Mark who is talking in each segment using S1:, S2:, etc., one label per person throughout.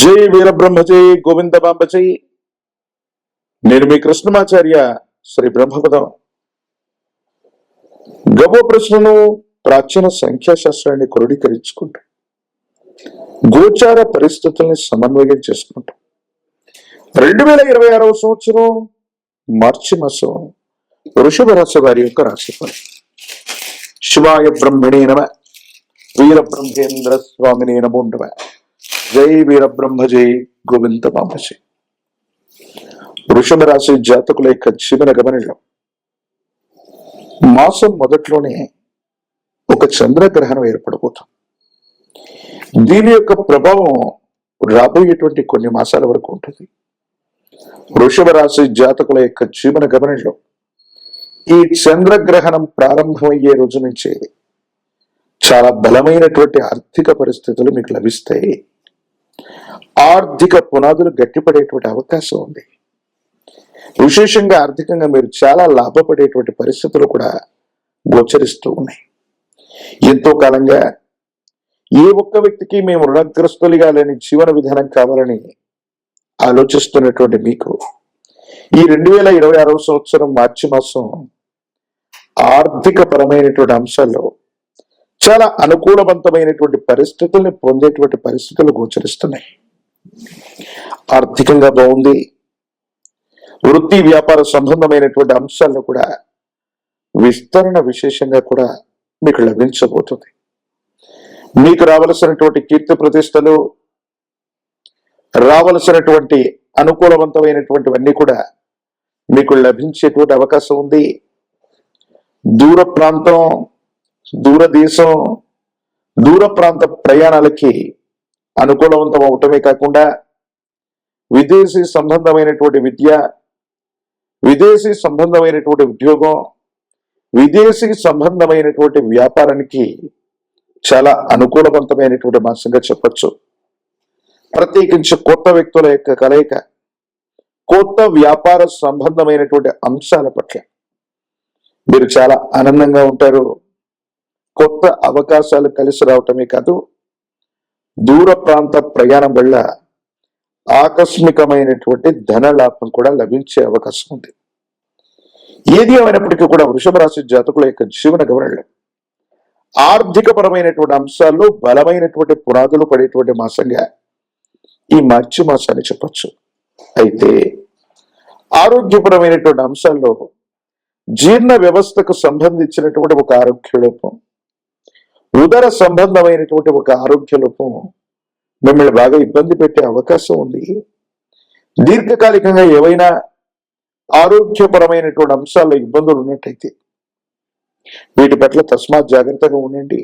S1: జై వీరబ్రహ్మజై గోవింద బాంబజై. నేను మీ కృష్ణమాచార్య శ్రీ బ్రహ్మపదం. గవ ప్రశ్నను ప్రాచీన సంఖ్యాశాస్త్రాన్ని క్రోడీకరించుకుంటూ గోచార పరిస్థితుల్ని సమన్వయం చేసుకుంటూ 2026వ సంవత్సరం మార్చి మాసం వృషభ రాశి వారి యొక్క రాశిఫలం. శివాయ బ్రహ్మణే నమ. వీరబ్రహ్మేంద్ర స్వామినే నమో నమః. జై వీరబ్రహ్మ జై గోవింద బాంబజై. వృషభ రాశి జాతకుల యొక్క జీవన గమనంలో మాసం మొదట్లోనే ఒక చంద్రగ్రహణం ఏర్పడబోతుంది. దీని యొక్క ప్రభావం రాబోయేటువంటి కొన్ని మాసాల వరకు ఉంటుంది. వృషభ రాశి జాతకుల యొక్క జీవన గమనంలో ఈ చంద్రగ్రహణం ప్రారంభమయ్యే రోజు నుంచి చాలా బలమైనటువంటి ఆర్థిక పరిస్థితులు మీకు లభిస్తాయి. ఆర్థిక పునాదులు గట్టిపడేటువంటి అవకాశం ఉంది. విశేషంగా ఆర్థికంగా మీరు చాలా లాభపడేటువంటి పరిస్థితులు కూడా గోచరిస్తూ ఉన్నాయి. ఎంతో కాలంగా ఏ ఒక్క వ్యక్తికి మేము రుణగ్రస్తులుగా లేని జీవన విధానం కావాలని ఆలోచిస్తున్నటువంటి మీకు ఈ 2026వ సంవత్సరం మార్చి మాసం ఆర్థిక పరమైనటువంటి అంశాల్లో చాలా అనుకూలవంతమైనటువంటి పరిస్థితుల్ని పొందేటువంటి పరిస్థితులు గోచరిస్తున్నాయి. ఆర్థికంగా బాగుంది. వృత్తి వ్యాపార సంబంధమైనటువంటి అంశాల్లో కూడా విస్తరణ విశేషంగా కూడా మీకు లభించబోతుంది. మీకు రావలసినటువంటి కీర్తి ప్రతిష్టలు, రావలసినటువంటి అనుకూలవంతమైనటువంటివన్నీ కూడా మీకు లభించేటువంటి అవకాశం ఉంది. దూర ప్రాంతం, దూరదేశం, దూర ప్రాంత ప్రయాణాలకి అనుకూలవంతం అవటమే కాకుండా విదేశీ సంబంధమైనటువంటి విద్య, విదేశీ సంబంధమైనటువంటి ఉద్యోగం, విదేశీ సంబంధమైనటువంటి వ్యాపారానికి చాలా అనుకూలవంతమైనటువంటి మాసంగా చెప్పచ్చు. ప్రత్యేకించి కొత్త వ్యక్తుల యొక్క కలయిక, కొత్త వ్యాపార సంబంధమైనటువంటి అంశాల పట్ల మీరు చాలా ఆనందంగా ఉంటారు. కొత్త అవకాశాలు కలిసి రావటమే కాదు, దూర ప్రాంత ప్రయాణం వల్ల ఆకస్మికమైనటువంటి ధన లాభం కూడా లభించే అవకాశం ఉంది. ఏది ఏమైనప్పటికీ కూడా వృషభ రాశి జాతకుల యొక్క జీవన గమనంలో ఆర్థిక పరమైనటువంటి అంశాల్లో బలమైనటువంటి పునాదులు పడేటువంటి మాసంగా ఈ మార్చి మాసాన్ని చెప్పచ్చు. అయితే ఆరోగ్యపరమైనటువంటి అంశాల్లో జీర్ణ వ్యవస్థకు సంబంధించినటువంటి ఒక ఆరోగ్య లోపం, ఉదర సంబంధమైనటువంటి ఒక ఆరోగ్య లోపం మిమ్మల్ని బాగా ఇబ్బంది పెట్టే అవకాశం ఉంది. దీర్ఘకాలికంగా ఏవైనా ఆరోగ్యపరమైనటువంటి అంశాల్లో ఇబ్బందులు ఉన్నట్టయితే వీటి పట్ల తస్మాత్ జాగ్రత్తగా ఉండండి.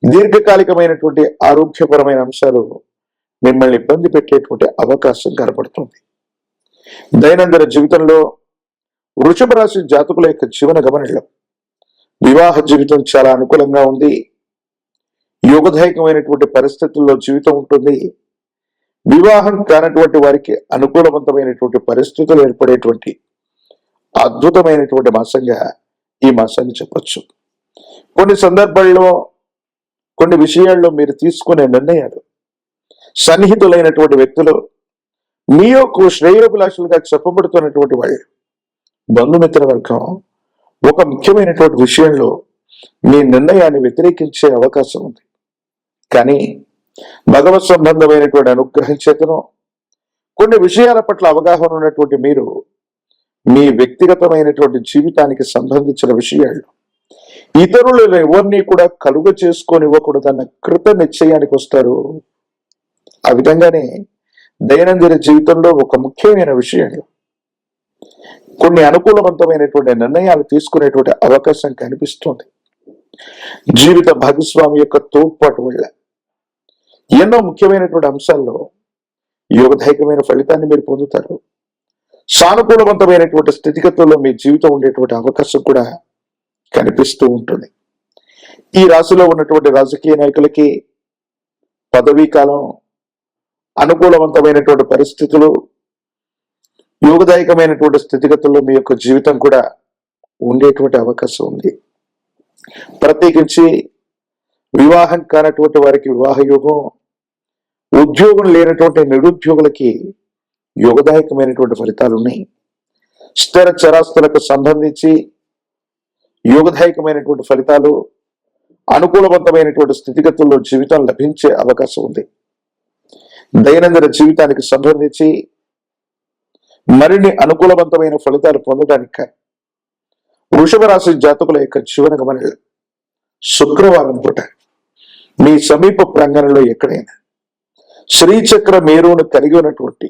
S1: దీర్ఘకాలికమైనటువంటి ఆరోగ్యపరమైన అంశాలు మిమ్మల్ని ఇబ్బంది పెట్టేటువంటి అవకాశం కనపడుతుంది. దైనందిన జీవితంలో వృషభ రాశి జాతకుల యొక్క జీవన గమనంలో వివాహ జీవితం చాలా అనుకూలంగా ఉంది. యోగదాయకమైనటువంటి పరిస్థితుల్లో జీవితం ఉంటుంది. వివాహం కానటువంటి వారికి అనుకూలవంతమైనటువంటి పరిస్థితులు ఏర్పడేటువంటి అద్భుతమైనటువంటి మాసంగా ఈ మాసాన్ని చెప్పచ్చు. కొన్ని సందర్భాల్లో, కొన్ని విషయాల్లో మీరు తీసుకునే నిర్ణయాలు సన్నిహితులైనటువంటి వ్యక్తులు, మీ యొక్క శ్రేయోభిలాషులుగా చెప్పబడుతున్నటువంటి వాళ్ళు, బంధుమిత్ర వర్గం ఒక ముఖ్యమైనటువంటి విషయంలో మీ నిర్ణయాన్ని వ్యతిరేకించే అవకాశం ఉంది. కానీ భగవత్ సంబంధమైనటువంటి అనుగ్రహం చేతను కొన్ని విషయాల పట్ల అవగాహన ఉన్నటువంటి మీరు మీ వ్యక్తిగతమైనటువంటి జీవితానికి సంబంధించిన విషయాలు ఇతరులు ఎవరిని కూడా కలుగ చేసుకోనివ్వకూడదన్న కృత నిశ్చయానికి వస్తారు. ఆ విధంగానే దైనందిన జీవితంలో ఒక ముఖ్యమైన విషయంలో కొన్ని అనుకూలవంతమైనటువంటి నిర్ణయాలు తీసుకునేటువంటి అవకాశం కనిపిస్తుంది. జీవిత భాగస్వామి యొక్క తోడ్పాటు వల్ల ఎన్నో ముఖ్యమైనటువంటి అంశాల్లో యోగదాయకమైన ఫలితాన్ని మీరు పొందుతారు. సానుకూలవంతమైనటువంటి స్థితిగతుల్లో మీ జీవితం ఉండేటువంటి అవకాశం కూడా కనిపిస్తూ ఉంటుంది. ఈ రాశిలో ఉన్నటువంటి రాజకీయ నాయకులకి పదవీ కాలం, అనుకూలవంతమైనటువంటి పరిస్థితులు, యోగదాయకమైనటువంటి స్థితిగతుల్లో మీ యొక్క జీవితం కూడా ఉండేటువంటి అవకాశం ఉంది. ప్రత్యేకించి వివాహం కానటువంటి వారికి వివాహ యోగం, ఉద్యోగం లేనటువంటి నిరుద్యోగులకి యోగదాయకమైనటువంటి ఫలితాలు ఉన్నాయి. స్థిర చరాస్తులకు సంబంధించి యోగదాయకమైనటువంటి ఫలితాలు, అనుకూలవంతమైనటువంటి స్థితిగతుల్లో జీవితం లభించే అవకాశం ఉంది. దైనందిన జీవితానికి సంబంధించి మరిన్ని అనుకూలవంతమైన ఫలితాలు పొందడానికి వృషభ రాశి జాతకుల యొక్క జీవన గమనాలు శుక్రవారం పూట మీ సమీప ప్రాంగణంలో ఎక్కడైనా శ్రీచక్ర మేరును కలిగి ఉన్నటువంటి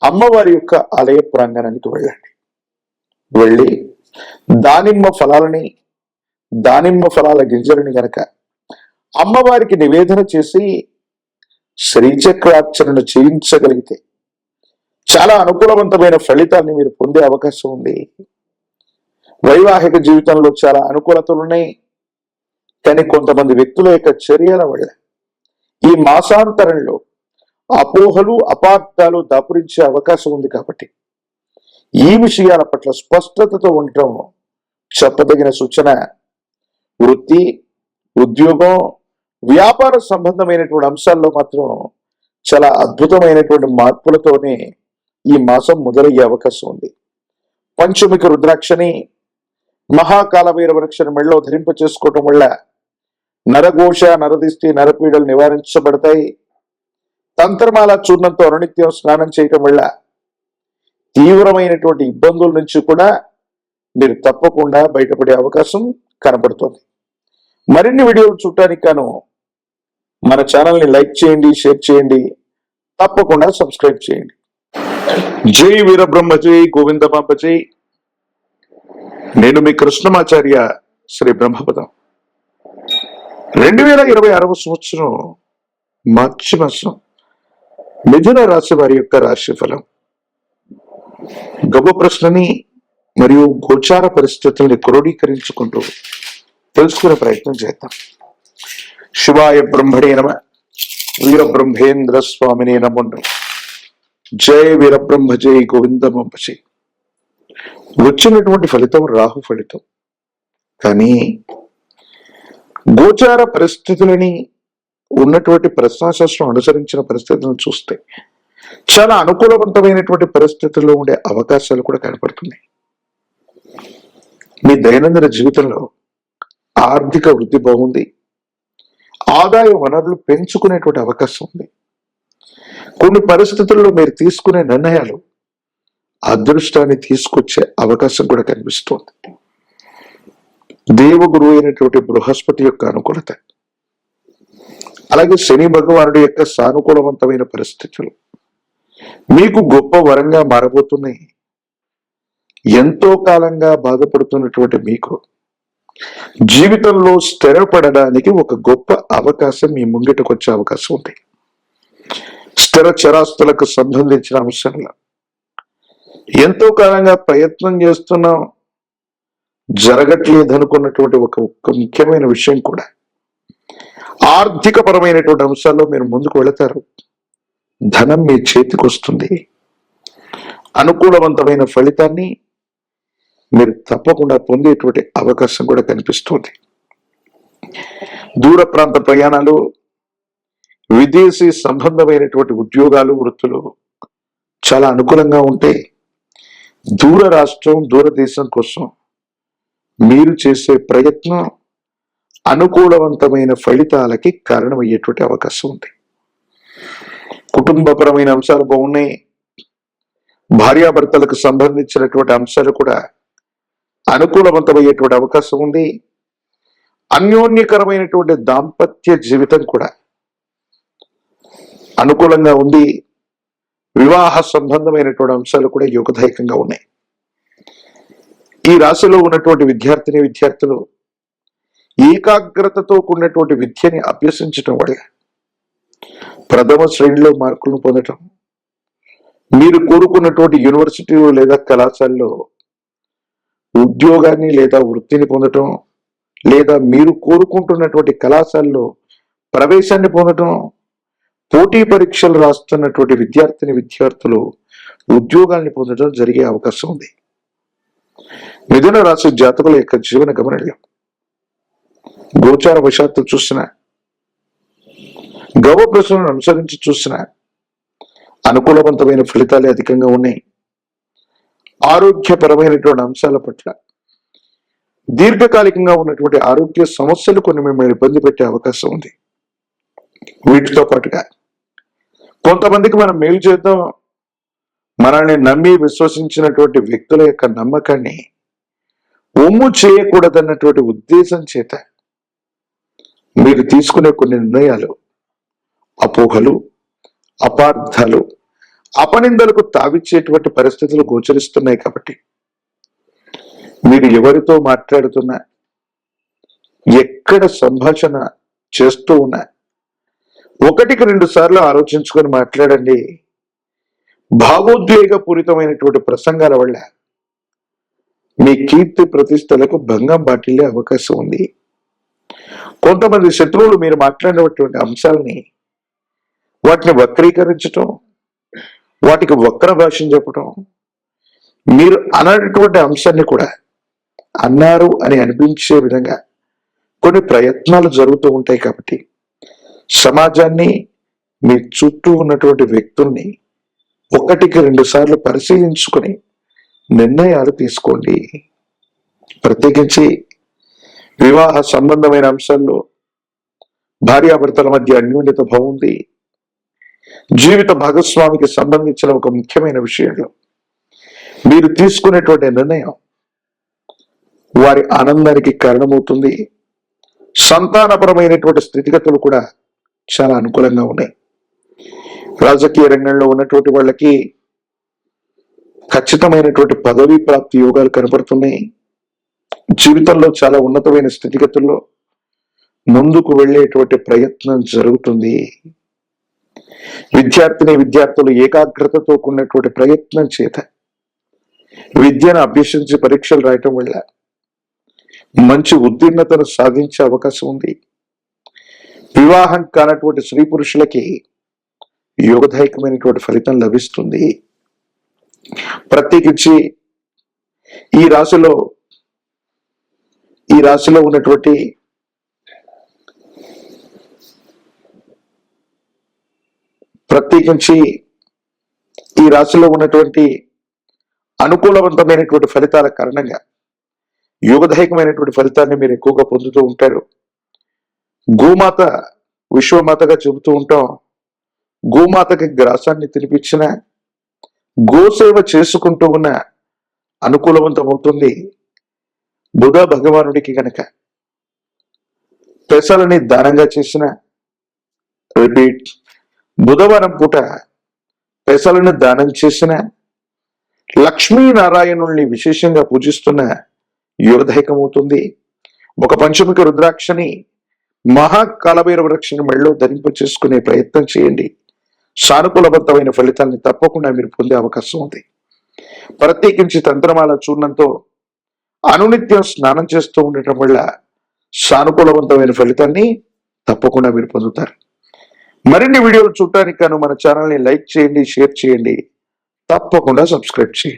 S1: అమ్మవారి యొక్క ఆలయ ప్రాంగణానికి వెళ్ళండి. వెళ్ళి దానిమ్మ ఫలాల గింజలని గనక అమ్మవారికి నివేదన చేసి శ్రీచక్రార్చనను చేయించగలిగితే చాలా అనుకూలవంతమైన ఫలితాన్ని మీరు పొందే అవకాశం ఉంది. వైవాహిక జీవితంలో చాలా అనుకూలతలు ఉన్నాయి. కానీ కొంతమంది వ్యక్తుల యొక్క చర్యల వల్ల ఈ మాసాంతరంలో అపోహలు, అపార్థాలు దాపురించే అవకాశం ఉంది. కాబట్టి ఈ విషయాల పట్ల స్పష్టతతో ఉండటం చెప్పదగిన సూచన. వృత్తి, ఉద్యోగం, వ్యాపార సంబంధమైనటువంటి అంశాల్లో మాత్రం చాలా అద్భుతమైనటువంటి మార్పులతోనే ఈ మాసం మొదలయ్యే అవకాశం ఉంది. పంచమిక రుద్రాక్షని, మహాకాలభైరవ వృక్షను మెళ్ళలో ధరింప చేసుకోవటం వల్ల నరఘోష, నరదిష్టి, నరపీడలు నివారించబడతాయి. తంత్రమాల చూర్ణంతో అనునిత్యం స్నానం చేయటం వల్ల తీవ్రమైనటువంటి ఇబ్బందుల నుంచి కూడా మీరు తప్పకుండా బయటపడే అవకాశం కనబడుతుంది. మరిన్ని వీడియోలు చూడటానికి గాను మన ఛానల్ని లైక్ చేయండి, షేర్ చేయండి, తప్పకుండా సబ్స్క్రైబ్ చేయండి. జై వీరబ్రహ్మ, జై గోవిందమాంబ జై. నేను మీ కృష్ణమాచార్య శ్రీ బ్రహ్మపదం. 2026వ సంవత్సరం మార్చి మాసం మిథున రాశి వారి యొక్క రాశి ఫలం, గొప్ప ప్రశ్నని మరియు గోచార పరిస్థితుల్ని క్రోడీకరించుకుంటూ తెలుసుకునే ప్రయత్నం చేద్దాం. శివాయ బ్రహ్మణే నమ. వీరబ్రహ్మేంద్ర స్వామినే నమో నమః. జై వీరబ్రహ్మ, జై గోవిందమాంబ జై. వచ్చినటువంటి ఫలితం రాహు ఫలితం. కానీ గోచార పరిస్థితులని, ఉన్నటువంటి ప్రశ్నాశాస్త్రం అనుసరించిన పరిస్థితులను చూస్తే చాలా అనుకూలవంతమైనటువంటి పరిస్థితుల్లో ఉండే అవకాశాలు కూడా కనపడుతున్నాయి. మీ దైనందిన జీవితంలో ఆర్థిక వృద్ధి బాగుంది. ఆదాయ వనరులు పెంచుకునేటువంటి అవకాశం ఉంది. కొన్ని పరిస్థితుల్లో మీరు తీసుకునే నిర్ణయాలు అదృష్టాన్ని తీసుకొచ్చే అవకాశం కూడా కనిపిస్తోంది. దేవగురువు అయినటువంటి బృహస్పతి యొక్క అనుకూలత, అలాగే శని భగవానుడి యొక్క సానుకూలవంతమైన పరిస్థితులు మీకు గొప్ప వరంగా మారబోతున్నాయి. ఎంతో కాలంగా బాధపడుతున్నటువంటి మీకు జీవితంలో స్థిరపడడానికి ఒక గొప్ప అవకాశం మీ ముంగిటకు వచ్చే అవకాశం ఉంది. స్థిర చరాస్తులకు సంబంధించిన అంశాల్లో ఎంతో కాలంగా ప్రయత్నం చేస్తున్నాం, జరగట్లేదు అనుకున్నటువంటి ఒక ముఖ్యమైన విషయం కూడా ఆర్థిక పరమైనటువంటి అంశాల్లో మీరు ముందుకు వెళతారు. ధనం మీ చేతికి వస్తుంది. అనుకూలవంతమైన ఫలితాన్ని మీరు తప్పకుండా పొందేటువంటి అవకాశం కూడా కనిపిస్తుంది. దూర ప్రాంత ప్రయాణాలు, విదేశీ సంబంధమైనటువంటి ఉద్యోగాలు, వృత్తులు చాలా అనుకూలంగా ఉంటే దూర రాష్ట్రం, దూరదేశం కోసం మీరు చేసే ప్రయత్నం అనుకూలవంతమైన ఫలితాలకి కారణమయ్యేటువంటి అవకాశం ఉంది. కుటుంబపరమైన అంశాలు బాగున్నాయి. భార్యాభర్తలకు సంబంధించినటువంటి అంశాలు కూడా అనుకూలవంతమయ్యేటువంటి అవకాశం ఉంది. అన్యోన్యకరమైనటువంటి దాంపత్య జీవితం కూడా అనుకూలంగా ఉంది. వివాహ సంబంధమైనటువంటి అంశాలు కూడా యోగదాయకంగా ఉన్నాయి. ఈ రాశిలో ఉన్నటువంటి విద్యార్థులు ఏకాగ్రతతో కూడినటువంటి విద్యని అభ్యసించడం వల్ల ప్రథమ శ్రేణిలో మార్కులను పొందటం, మీరు కోరుకున్నటువంటి యూనివర్సిటీలో లేదా కళాశాలలో ఉద్యోగాన్ని లేదా వృత్తిని పొందటం, లేదా మీరు కోరుకుంటున్నటువంటి కళాశాలలో ప్రవేశాన్ని పొందటం, పోటీ పరీక్షలు రాస్తున్నటువంటి విద్యార్థులు ఉద్యోగాల్ని పొందడం జరిగే అవకాశం ఉంది. మిథున రాశి జాతకుల యొక్క జీవన గమనంలో గోచార వశాత్తు చూసిన గవ ప్రశ్నలను అనుసరించి చూసిన అనుకూలవంతమైన ఫలితాలే అధికంగా ఉన్నాయి. ఆరోగ్యపరమైనటువంటి అంశాల పట్ల దీర్ఘకాలికంగా ఉన్నటువంటి ఆరోగ్య సమస్యలు కొన్ని మిమ్మల్ని ఇబ్బంది పెట్టే అవకాశం ఉంది. వీటితో పాటుగా కొంతమందికి మనం మేలు చేద్దాం, మనల్ని నమ్మి విశ్వసించినటువంటి వ్యక్తుల యొక్క నమ్మకాన్ని ఒమ్ము చేయకూడదన్నటువంటి ఉద్దేశం చేత మీరు తీసుకునే కొన్ని నిర్ణయాలు అపోహలు, అపార్థాలు, అపనిందలకు తావిచ్చేటువంటి పరిస్థితులు గోచరిస్తున్నాయి. కాబట్టి మీరు ఎవరితో మాట్లాడుతున్నా, ఎక్కడ సంభాషణ చేస్తూ ఉన్నా 1-2 సార్లు ఆలోచించుకొని మాట్లాడండి. భావోద్వేగపూరితమైనటువంటి ప్రసంగాల వల్ల మీ కీర్తి ప్రతిష్టలకు భంగం బాటిల్లే అవకాశం ఉంది. కొంతమంది శత్రువులు మీరు మాట్లాడినటువంటి అంశాలని వాటిని వక్రీకరించటం, వాటికి వక్ర భాషను చెప్పటం, మీరు అన్నటువంటి అంశాన్ని కూడా అన్నారు అని అనిపించే విధంగా కొన్ని ప్రయత్నాలు జరుగుతూ ఉంటాయి. కాబట్టి సమాజాన్ని, మీ చుట్టూ ఉన్నటువంటి వ్యక్తుల్ని 1-2 సార్లు పరిశీలించుకొని నిర్ణయాలు తీసుకోండి. ప్రత్యేకించి వివాహ సంబంధమైన అంశాల్లో భార్యాభర్తల మధ్య అన్యోన్యత బాగుంది. జీవిత భాగస్వామికి సంబంధించిన ఒక ముఖ్యమైన విషయంలో మీరు తీసుకునేటువంటి నిర్ణయం వారి ఆనందానికి కారణమవుతుంది. సంతానపరమైనటువంటి స్థితిగతులు కూడా చాలా అనుకూలంగా ఉన్నాయి. రాజకీయ రంగంలో ఉన్నటువంటి వాళ్ళకి ఖచ్చితమైనటువంటి పదవీ ప్రాప్తి యోగాలు కనపడుతున్నాయి. జీవితంలో చాలా ఉన్నతమైన స్థితిగతుల్లో ముందుకు వెళ్ళేటువంటి ప్రయత్నం జరుగుతుంది. విద్యార్థులు ఏకాగ్రతతో కూడినటువంటి ప్రయత్నం చేత విద్యను అభ్యసించి పరీక్షలు రాయటం వల్ల మంచి ఉత్తీర్ణతను సాధించే అవకాశం ఉంది. వివాహం కానటువంటి స్త్రీ పురుషులకి యోగదాయకమైనటువంటి ఫలితం లభిస్తుంది. ప్రత్యేకించి ఈ రాశిలో ఉన్నటువంటి అనుకూలవంతమైనటువంటి ఫలితాల కారణంగా యోగదాయకమైనటువంటి ఫలితాన్ని మీరు ఎక్కువగా పొందుతూ ఉంటారు. గోమాత విశ్వమాతగా చెబుతూ ఉంటాం. గోమాతకి గ్రాసాన్ని తినిపించిన, గోసేవ చేసుకుంటూ ఉన్న అనుకూలవంతమవుతుంది. బుధ భగవానుడికి గనక పెసలని దానంగా చేసిన, రిపీట్, బుధవారం పూట పెసలను దానం చేసిన, లక్ష్మీనారాయణుల్ని విశేషంగా పూజిస్తున్న యోగదాయకమవుతుంది. ఒక పంచముఖ రుద్రాక్షని, మహాకాలభైరవ వృక్షాన్ని మెళ్ళలో ధరింప చేసుకునే ప్రయత్నం చేయండి. సానుకూలవంతమైన ఫలితాన్ని తప్పకుండా మీరు పొందే అవకాశం ఉంది. ప్రత్యేకించి తంత్రమాల చూర్ణంతో అనునిత్యం స్నానం చేస్తూ ఉండటం వల్ల సానుకూలవంతమైన ఫలితాన్ని తప్పకుండా మీరు పొందుతారు. మరిన్ని వీడియోలు చూడటానికి గాను మన ఛానల్ని లైక్ చేయండి, షేర్ చేయండి, తప్పకుండా సబ్స్క్రైబ్ చేయండి.